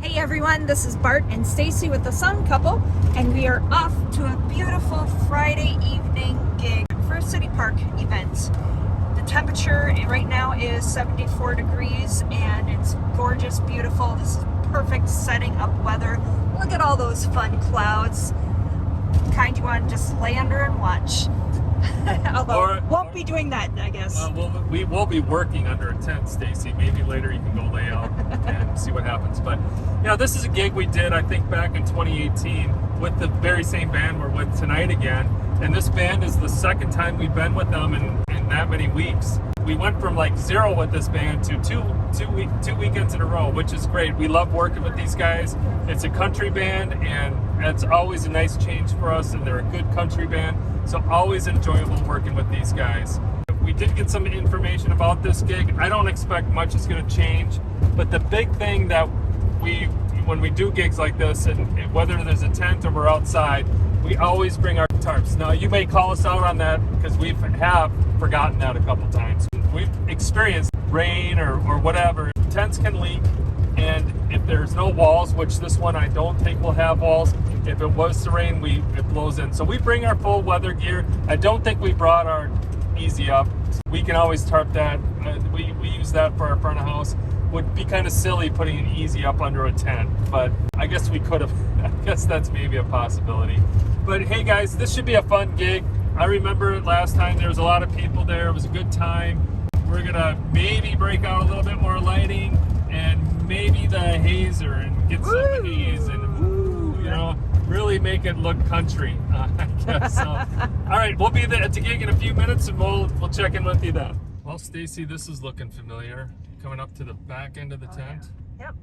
Hey everyone, this is Bart and Stacy with the Sun Couple, and we are off to a beautiful Friday evening gig for a city park event. The temperature right now is 74 degrees and it's gorgeous, beautiful. This is perfect setting up weather. Look at all those fun clouds. Kind you want to just lay under and watch. Although won't be doing that, I guess. We will be working under a tent, Stacy. Maybe later you can go lay out and see what happens. But yeah, this is a gig we did, I think, back in 2018 with the very same band we're with tonight again. And this band is the second time we've been with them in that many weeks. We went from like 0 with this band to two weekends in a row, which is great. We love working with these guys. It's a country band, and it's always a nice change for us, and they're a good country band. So always enjoyable working with these guys. We did get some information about this gig. I don't expect much is going to change, but the big thing that when we do gigs like this, and whether there's a tent or we're outside, we always bring our tarps. Now you may call us out on that because we have forgotten that a couple times. We've experienced rain or whatever. Tents can leak, and if there's no walls, which this one I don't think will have walls, if it was to rain, it blows in. So we bring our full weather gear. I don't think we brought our Easy Up. We can always tarp that. We use that for our front of house. Would be kind of silly putting an Easy Up under a tent, but I guess we could have. I guess that's maybe a possibility. But hey guys, this should be a fun gig. I remember last time there was a lot of people there. It was a good time. We're gonna maybe break out a little bit more lighting and maybe the hazer and get some haze and you know, really make it look country, I guess. So, all right, we'll be at the gig in a few minutes, and we'll check in with you then. Well, Stacy, this is looking familiar. Coming up to the back end of the tent. Yep.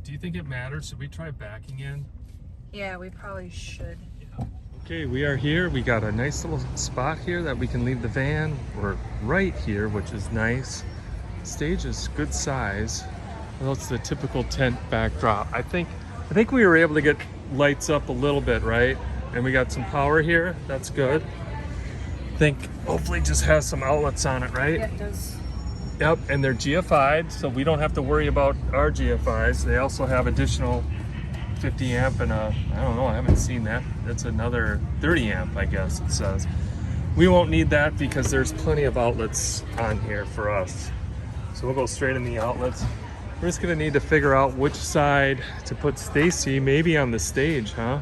Do you think it matters? Should we try backing in? Yeah, we probably should. Yeah. Okay, we are here. We got a nice little spot here that we can leave the van. We're right here, which is nice. Stage is good size. Well, it's the typical tent backdrop. I think we were able to get lights up a little bit, right? And we got some power here. That's good. I think hopefully just has some outlets on it, right? Yeah, it does. Yep, and they're GFI'd, so we don't have to worry about our GFIs. They also have additional 50 amp and I don't know, I haven't seen that. That's another 30 amp, I guess it says. We won't need that because there's plenty of outlets on here for us. So we'll go straight in the outlets. We're just gonna need to figure out which side to put Stacy, maybe on the stage, huh?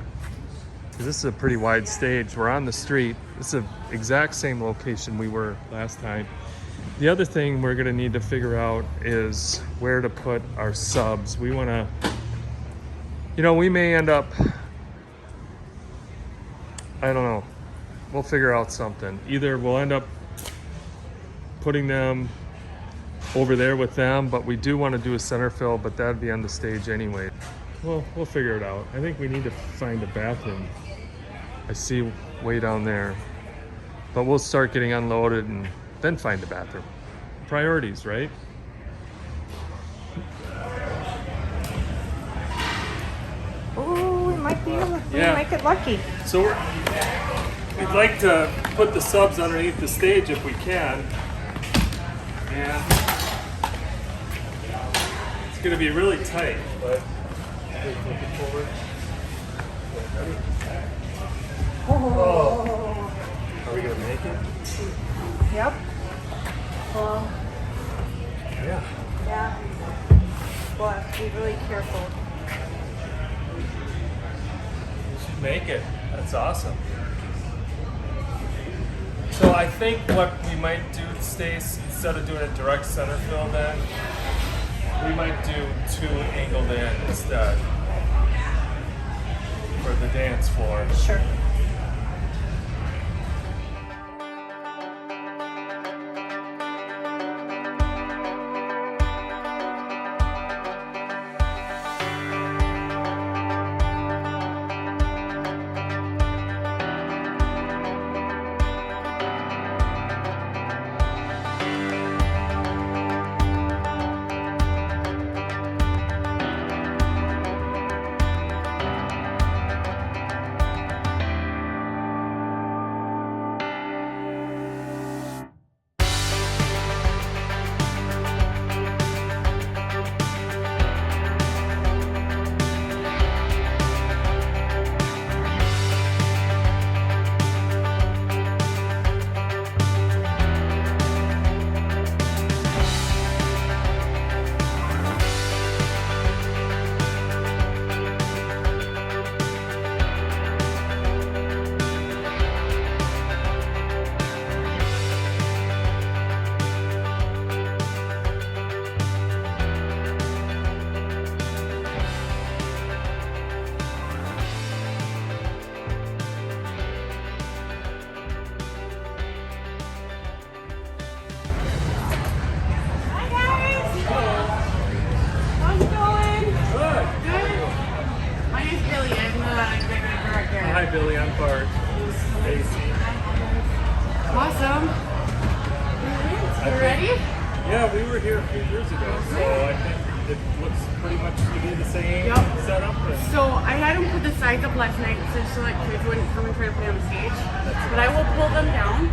Because this is a pretty wide stage. We're on the street. This is the exact same location we were last time. The other thing we're gonna need to figure out is where to put our subs. We wanna, you know, we may end up, I don't know, we'll figure out something. Either we'll end up putting them over there with them, but we do want to do a center fill, but that'd be on the stage anyway. Well, we'll figure it out. I think we need to find a bathroom. I see way down there, but we'll start getting unloaded and then find the bathroom. Priorities, right? Oh, we might be able to make it lucky. So we'd like to put the subs underneath the stage if we can. And it's going to be really tight, but looking forward. Oh. Are we going to make it? Yep. Well, yeah. Yeah. We'll have to be really careful. We should make it. That's awesome. So I think what we might do, Stace, instead of doing a direct center fill then, we might do 2 angled in instead for the dance floor. Sure. Bart. Stacy. Awesome. You ready? Yeah, we were here a few years ago, so I think it looks pretty much to be the same setup. So I had them put the sides up last night so like kids wouldn't come and try to play on the stage. But I will pull them down.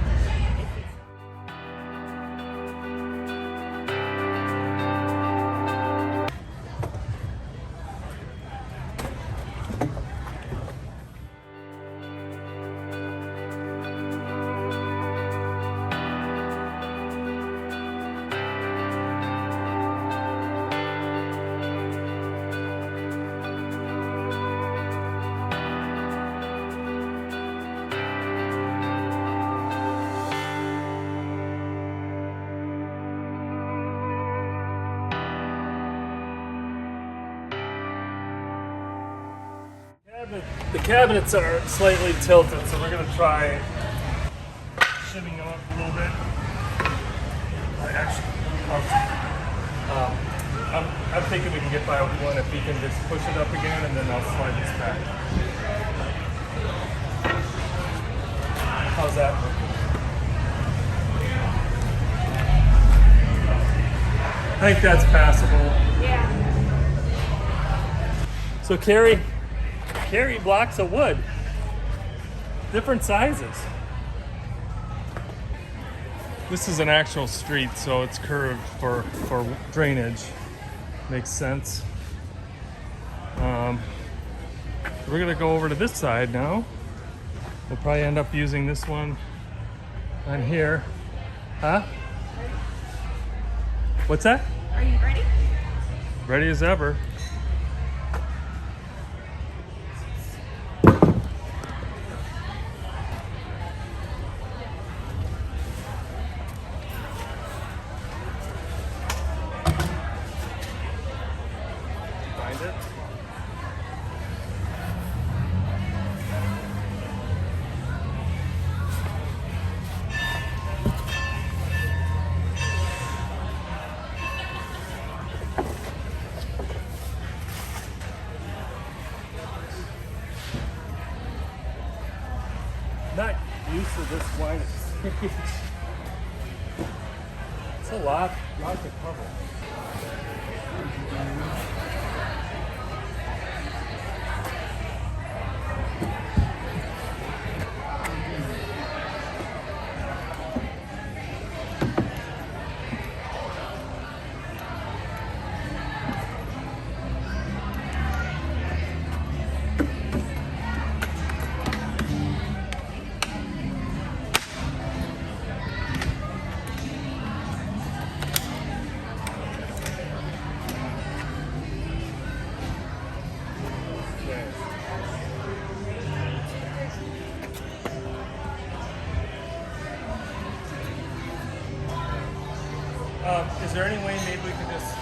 The cabinets are slightly tilted, so we're going to try shimming them up a little bit. I'm thinking we can get by with one if we can just push it up again, and then I'll slide this back. How's that? I think that's passable. Yeah. So Carrie blocks of wood, different sizes. This is an actual street, so it's curved for drainage. Makes sense. We're gonna go over to this side now. We'll probably end up using this one on here. Huh? What's that? Are you ready? Ready as ever. Find it. Not used to this wide stage. It's a lot to cover. Is there any way maybe we could just...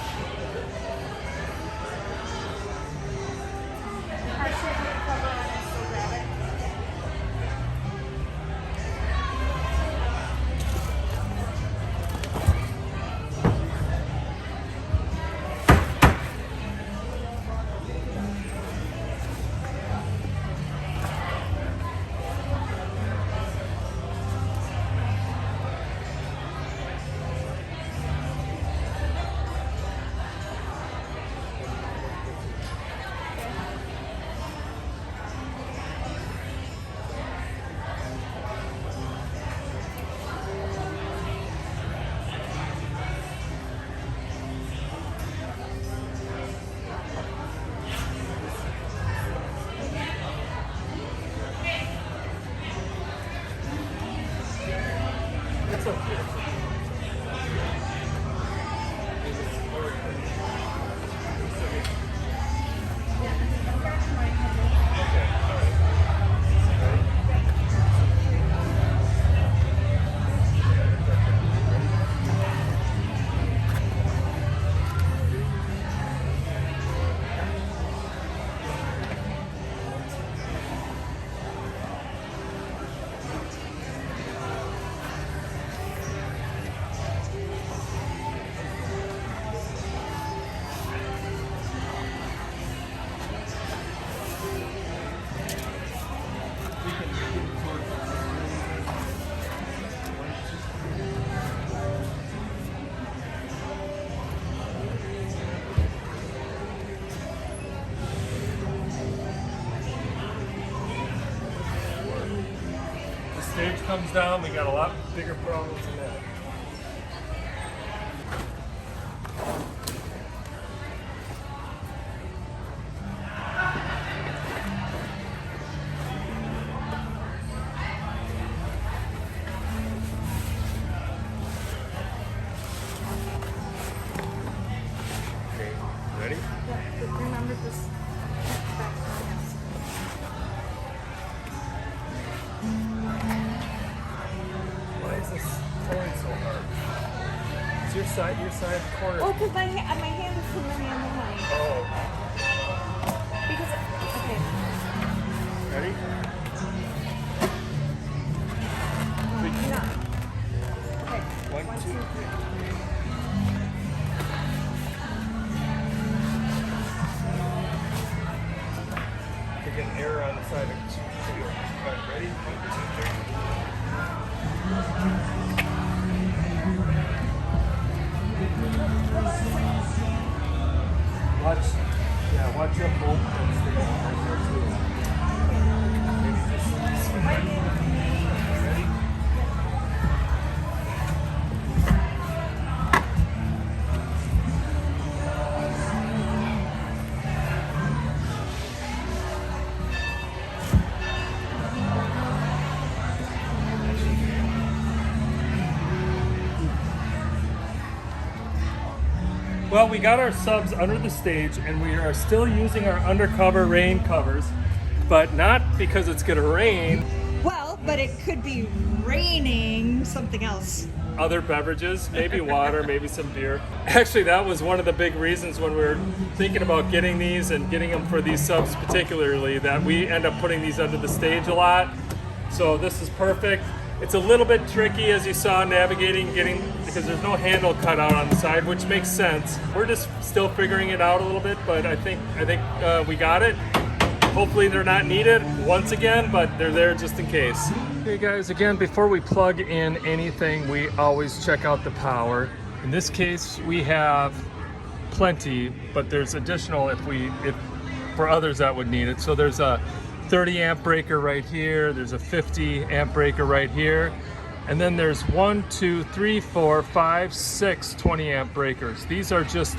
comes down, we got a lot bigger problems than that. Okay, ready? Yeah, but remember this. Why is this pulling so hard? It's your side corner. Oh, because my hand is swimming in the line. Oh, Because, okay. ready? Yeah. Okay. 1, 2, 3. Take an error on the side of 2. All right, ready? 1, 2, 3. Watch your bolt and stay right there too. Maybe just ready? Well, we got our subs under the stage and we are still using our undercover rain covers, but not because it's gonna rain. Well, but it could be raining something else. Other beverages, maybe water, maybe some beer. Actually, that was one of the big reasons when we were thinking about getting these and getting them for these subs particularly, that we end up putting these under the stage a lot. So this is perfect. It's a little bit tricky, as you saw, navigating, because there's no handle cut out on the side, which makes sense. We're just still figuring it out a little bit, but I think we got it. Hopefully they're not needed once again, but they're there just in case. Okay guys, again, before we plug in anything, we always check out the power. In this case, we have plenty, but there's additional if for others that would need it. So there's a 30 amp breaker right here, there's a 50 amp breaker right here, and then there's 1, 2, 3, 4, 5, 6 20 amp breakers. These are just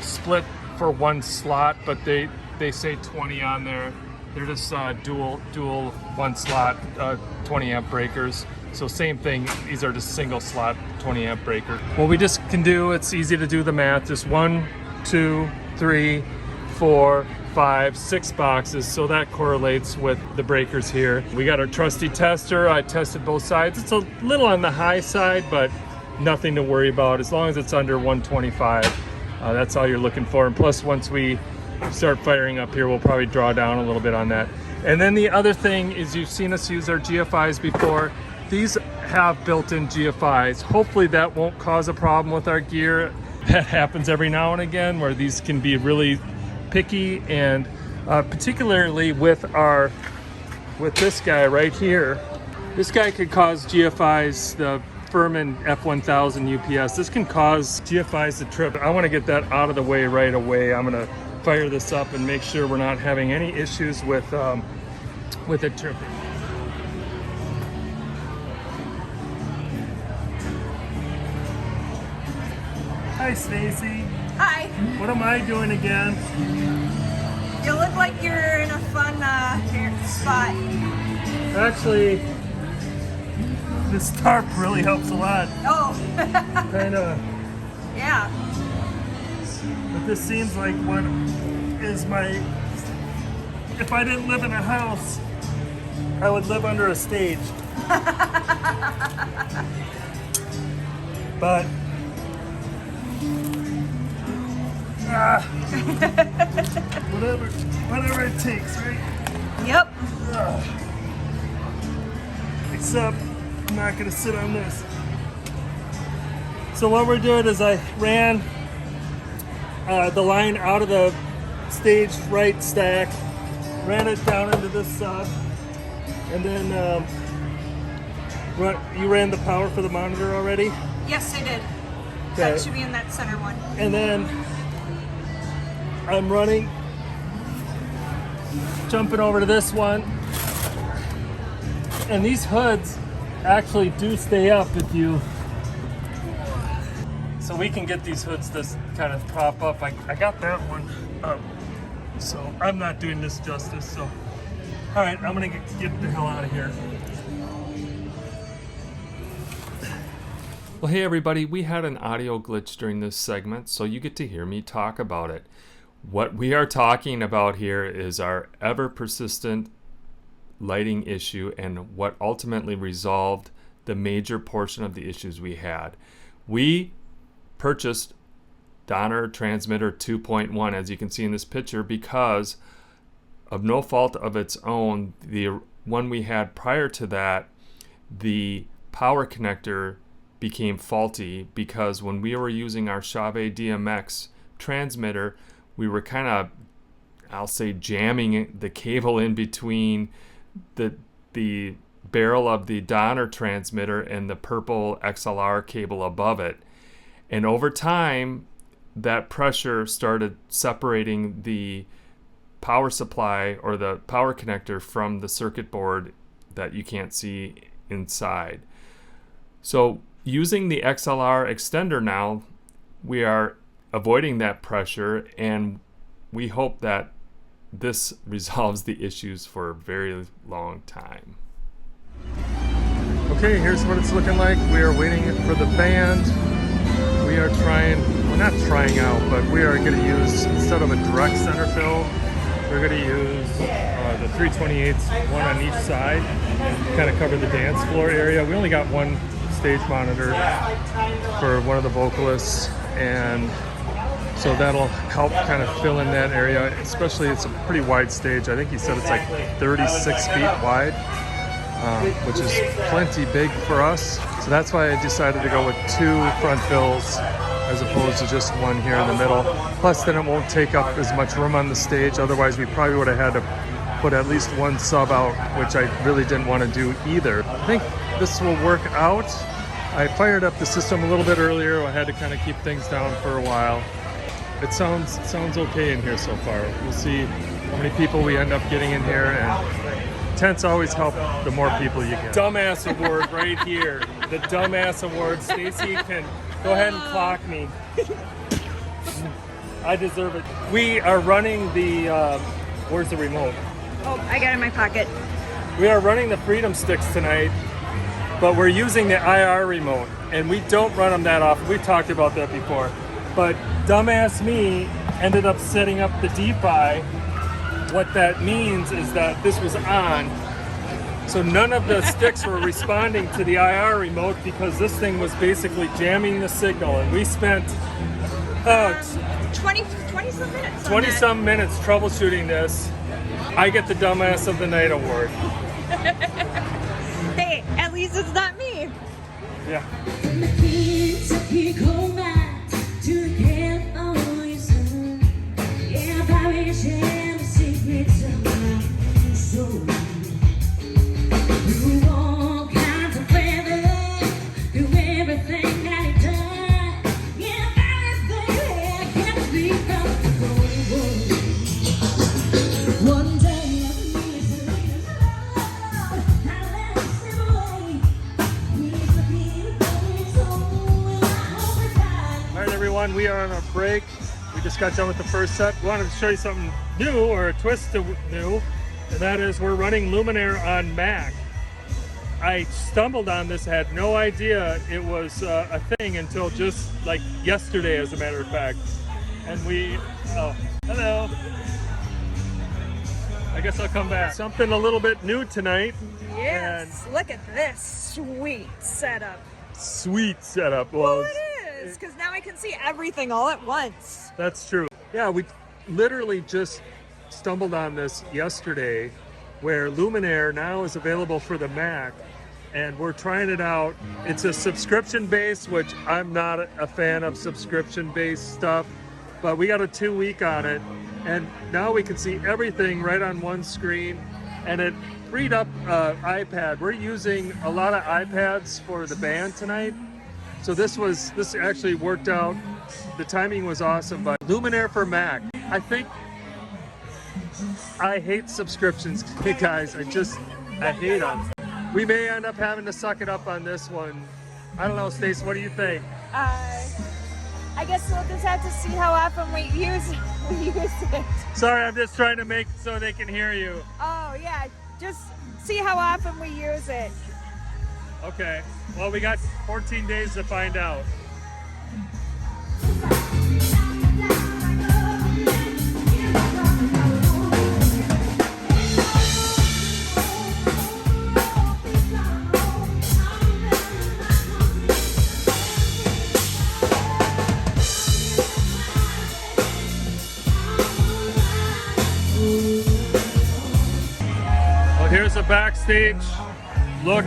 split for one slot, but they say 20 on there. They're just dual one slot 20 amp breakers. So same thing, these are just single slot 20 amp breakers. What we just can do, it's easy to do the math, just 1, 2, 3, 4, 5, 6 boxes, so that correlates with the breakers here. We got our trusty tester. I tested both sides. It's a little on the high side, but nothing to worry about as long as it's under 125. That's all you're looking for. And plus, once we start firing up here, we'll probably draw down a little bit on that. And then the other thing is, you've seen us use our GFIs before. These have built-in GFIs. Hopefully that won't cause a problem with our gear. That happens every now and again, where these can be really picky, and particularly with this guy right here. This guy could cause GFIs, the Furman F1000 UPS. This can cause GFIs to trip. I want to get that out of the way right away. I'm going to fire this up and make sure we're not having any issues with it tripping. Hi, Stacy. Hi. What am I doing again? You look like you're in a fun spot. Actually, this tarp really helps a lot. Oh. Kind of. Yeah. But this seems like what is my... If I didn't live in a house, I would live under a stage. But... whatever it takes, right? Yep. Except I'm not gonna sit on this. So what we're doing is I ran the line out of the stage right stack, ran it down into this sub, and then you ran the power for the monitor already? Yes, I did. Okay. That should be in that center one. And then I'm jumping over to this one, And these hoods actually do stay up if you, so we can get these hoods to kind of prop up. I got that one up, so I'm not doing this justice. So, all right, I'm gonna get the hell out of here. Well, hey everybody, we had an audio glitch during this segment, so you get to hear me talk about it. What we are talking about here is our ever persistent lighting issue and what ultimately resolved the major portion of the issues we had. We purchased Donner Transmitter 2.1, as you can see in this picture, because of no fault of its own. The one we had prior to that, the power connector became faulty because when we were using our Chauvet DMX transmitter, we were kind of, I'll say, jamming the cable in between the barrel of the Donner transmitter and the purple XLR cable above it. And over time, that pressure started separating the power supply or the power connector from the circuit board that you can't see inside. So using the XLR extender now, we are avoiding that pressure, and we hope that this resolves the issues for a very long time. Okay, here's what it's looking like. We are waiting for the band. We are trying, well, not trying out, but we are going to use, instead of a direct center fill, we're going to use the 328s, one on each side, kind of cover the dance floor area. We only got one stage monitor for one of the vocalists, and so that'll help kind of fill in that area, especially it's a pretty wide stage. I think he said it's like 36 feet wide, which is plenty big for us. So that's why I decided to go with 2 front fills as opposed to just one here in the middle. Plus then it won't take up as much room on the stage. Otherwise we probably would have had to put at least one sub out, which I really didn't want to do either. I think this will work out. I fired up the system a little bit earlier. I had to kind of keep things down for a while. It sounds okay in here so far. We'll see how many people we end up getting in here, and tents always help the more people you get. Dumbass award right here. The dumbass award. Stacy can go ahead and clock me. I deserve it. We are running the, where's the remote? Oh, I got it in my pocket. We are running the Freedom Sticks tonight, but we're using the IR remote, and we don't run them that often. We've talked about that before. But dumbass me ended up setting up the DeFi. What that means is that this was on, so none of the sticks were responding to the IR remote because this thing was basically jamming the signal, and we spent 20 some minutes. 20 some minutes troubleshooting this. I get the dumbass of the night award. Hey, at least it's not me. Yeah. We are on our break. We just got done with the first set. We wanted to show you something new, or a twist to new, and that is we're running Luminaire on Mac. I stumbled on this, had no idea it was a thing until just like yesterday, as a matter of fact. And we, oh, hello. I guess I'll come back. Something a little bit new tonight. Yes, look at this sweet setup. Sweet setup. Well, it is, because now I can see everything all at once. That's true. Yeah, we literally just stumbled on this yesterday, where Luminaire now is available for the Mac, and we're trying it out. It's a subscription base, which I'm not a fan of subscription-based stuff, but we got a 2-week on it, and now we can see everything right on one screen, and it freed up iPad. We're using a lot of iPads for the band tonight, so this actually worked out. The timing was awesome. But Luminaire for Mac, I think I hate subscriptions, guys. I hate them. We may end up having to suck it up on this one. I don't know, Stace, what do you think? I guess we'll just have to see how often we use it. Sorry, I'm just trying to make it so they can hear you. Oh yeah, just see how often we use it. Okay, well, we got 14 days to find out. Well, here's the backstage. Look,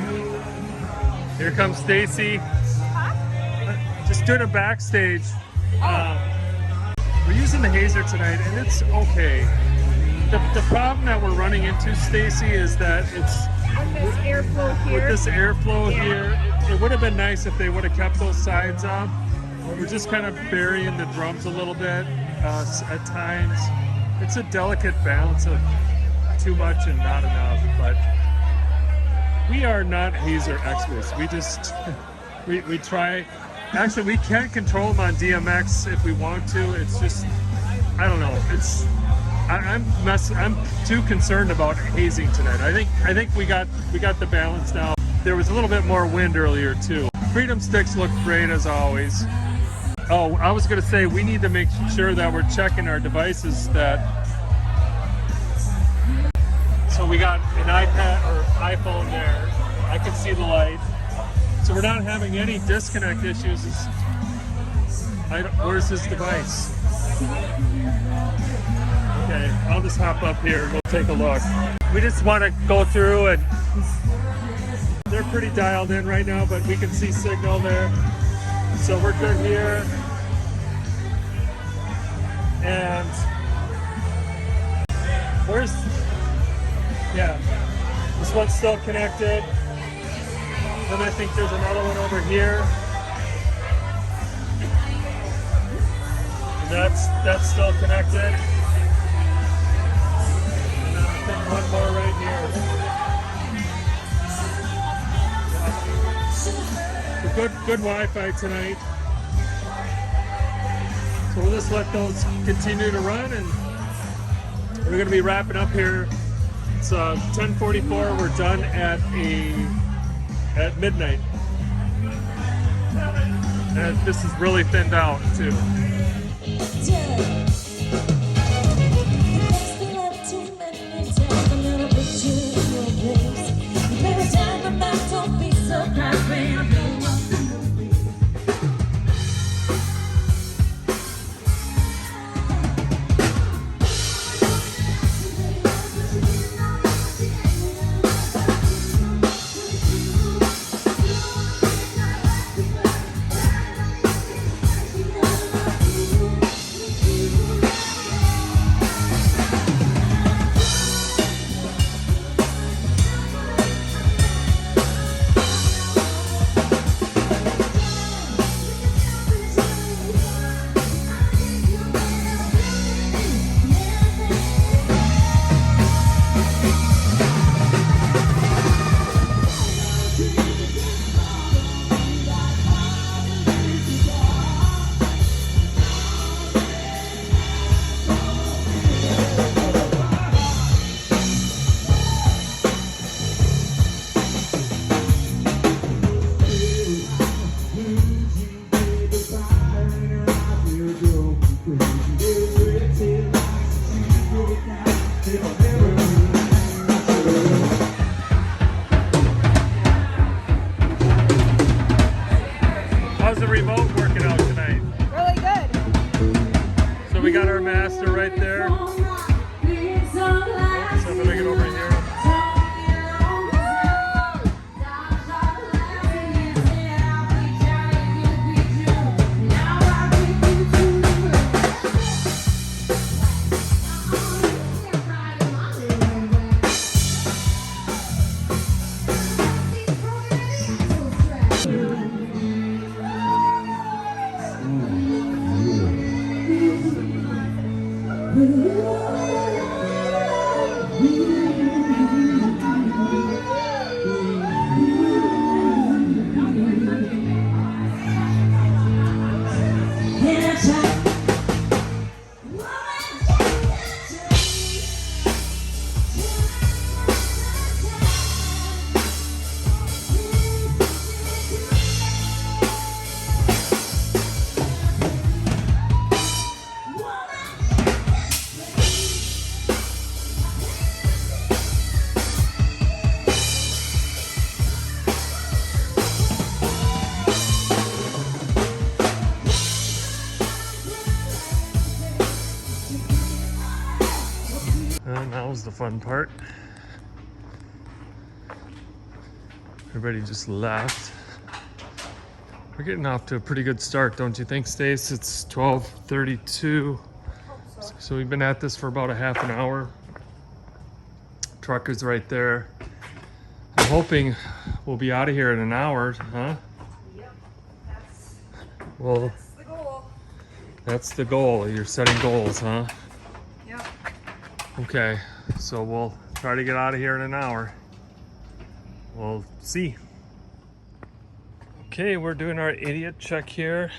here comes Stacy. Just doing a backstage. We're using the hazer tonight, and it's okay. The problem that we're running into, Stacy, is that it's With this airflow here. with this airflow Yeah. here. It would have been nice if they would have kept those sides up. We're just kind of burying the drums a little bit at times. It's a delicate balance of too much and not enough, but we are not hazer experts. We just we try. Actually, we can control them on DMX if we want to. It's just, I don't know. It's I'm too concerned about hazing tonight. I think we got the balance now. There was a little bit more wind earlier too. Freedom sticks look great as always. Oh, I was gonna say we need to make sure that we're checking our devices that. So we got an iPad or iPhone there. I can see the light. So we're not having any disconnect issues. Where's this device? Okay, I'll just hop up here and we'll take a look. We just want to go through, and they're pretty dialed in right now, but we can see signal there. So we're good here. And where's, yeah, this one's still connected. Then I think there's another one over here. And that's still connected. And then I think one more right here. So good Wi-Fi tonight. So we'll just let those continue to run, and we're going to be wrapping up here. It's 10:44. We're done at midnight. And this is really thinned out too. Now's the fun part. Everybody just left. We're getting off to a pretty good start, don't you think, Stace? It's 12:32. So we've been at this for about a half an hour. Truck is right there. I'm hoping we'll be out of here in an hour, huh? Yep, that's the goal. That's the goal. You're setting goals, huh? Yep. Okay, so we'll try to get out of here in an hour. We'll see. Okay, we're doing our idiot check here.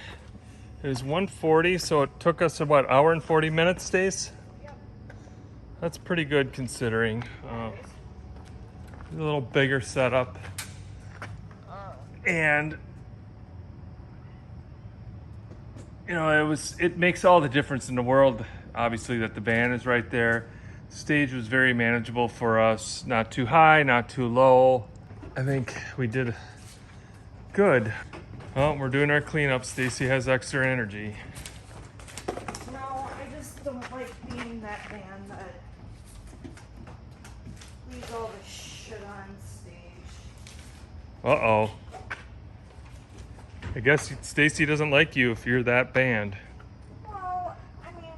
It was 1:40, so it took us about an hour and 40 minutes, Stace? Yep. That's pretty good considering. A little bigger setup. And you know, it makes all the difference in the world, obviously, that the van is right there. Stage was very manageable for us, not too high, not too low. I think we did good. Well, we're doing our cleanup. Stacy has extra energy. No, I just don't like being that van that leaves all the shit on stage. Uh-oh. I guess Stacy doesn't like you if you're that band. Well, I mean,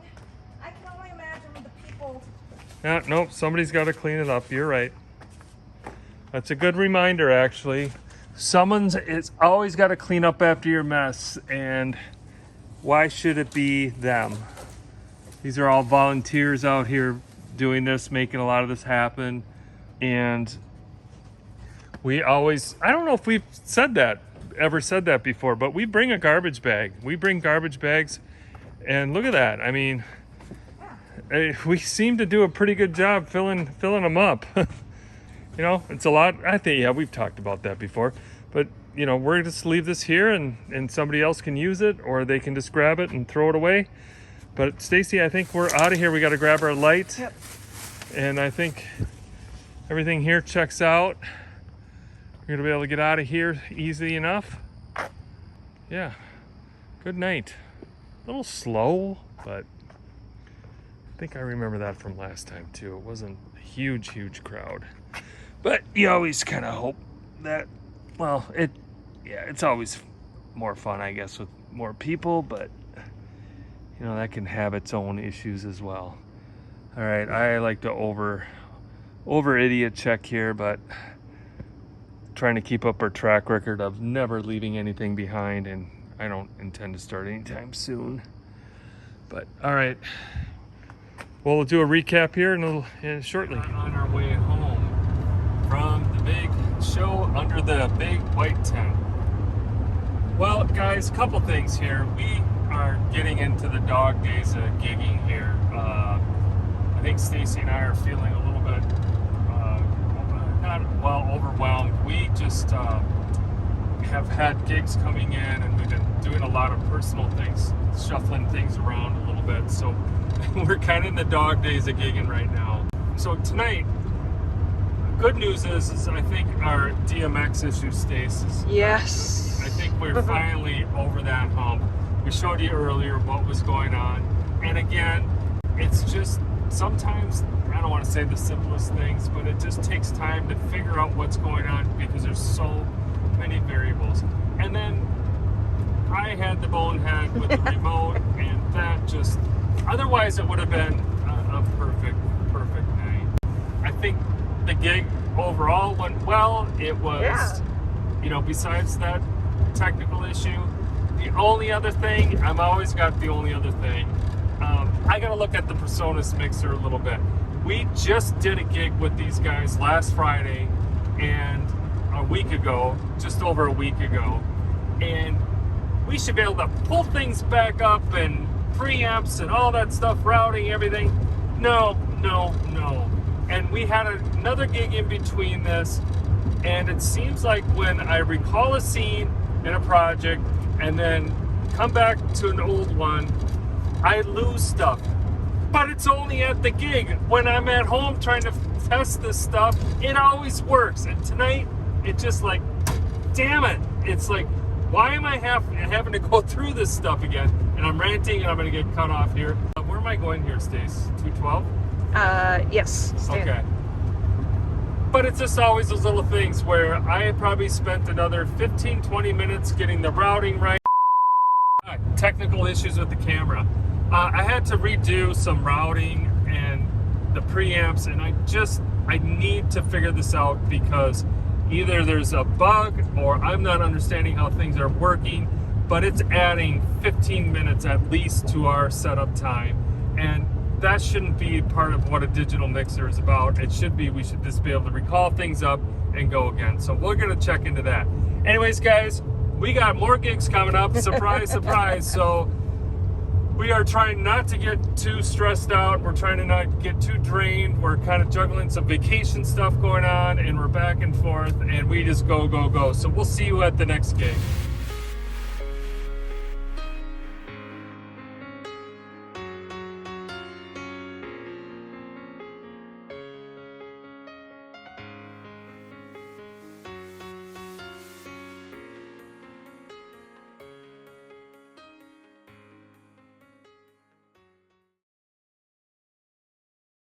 I can only imagine the people. Yeah, nope, somebody's got to clean it up. You're right. That's a good reminder, actually. It's always got to clean up after your mess, and why should it be them? These are all volunteers out here doing this, making a lot of this happen, and we always, I don't know if we've ever said that before, but we bring a garbage bag. We bring garbage bags, and look at that. I mean, we seem to do a pretty good job filling them up. You know, it's a lot. I think, yeah, we've talked about that before, but you know, we're just leave this here and somebody else can use it, or they can just grab it and throw it away. But Stacy, I think we're out of here. We got to grab our light. Yep. And I think everything here checks out. We're gonna be able to get out of here easy enough. Yeah, good night. A little slow, but I think I remember that from last time too. It wasn't a huge crowd. But you always kind of hope that, well, it's always more fun, I guess, with more people, but you know, that can have its own issues as well. All right, I like to over idiot check here, but trying to keep up our track record of never leaving anything behind, and I don't intend to start anytime soon. But all right, well, we'll do a recap here in shortly. On our way home from the big show under the big white tent. Well, guys, a couple things here. We are getting into the dog days of gigging here. I think Stacy and I are feeling a little bit overwhelmed. We just have had gigs coming in, and we've been doing a lot of personal things, shuffling things around a little bit. So we're kind of in the dog days of gigging right now. So tonight, good news is I think our DMX issue stays. Yes. I think we're finally over that hump. We showed you earlier what was going on. And again, it's just sometimes, I don't want to say the simplest things, but it just takes time to figure out what's going on because there's so many variables. And then I had the bonehead with the remote, and that just, otherwise it would have been a perfect night. I think the gig overall went well. It was, you know, besides that technical issue, the only other thing, I've always got the only other thing, I gotta look at the PreSonus mixer a little bit. We just did a gig with these guys last Friday and a week ago, just over a week ago, and we should be able to pull things back up and preamps and all that stuff, routing, everything. No. And we had another gig in between this, and it seems like when I recall a scene in a project and then come back to an old one, I lose stuff. But it's only at the gig. When I'm at home trying to test this stuff, it always works. And tonight, it just like, damn it. It's like, why am I having to go through this stuff again? And I'm ranting and I'm gonna get cut off here. Where am I going here, Stace? 212? Yes. Stand. Okay. But it's just always those little things where I probably spent another 15-20 minutes getting the routing right. Technical issues with the camera. I had to redo some routing and the preamps, and I need to figure this out because either there's a bug or I'm not understanding how things are working, but it's adding 15 minutes at least to our setup time, and that shouldn't be part of what a digital mixer is about. It should be, we should just be able to recall things up and go again. So we're gonna check into that. Anyways, guys, we got more gigs coming up. Surprise, surprise. So we are trying not to get too stressed out. We're trying to not get too drained. We're kind of juggling some vacation stuff going on, and we're back and forth, and we just go, go, go. So we'll see you at the next gig.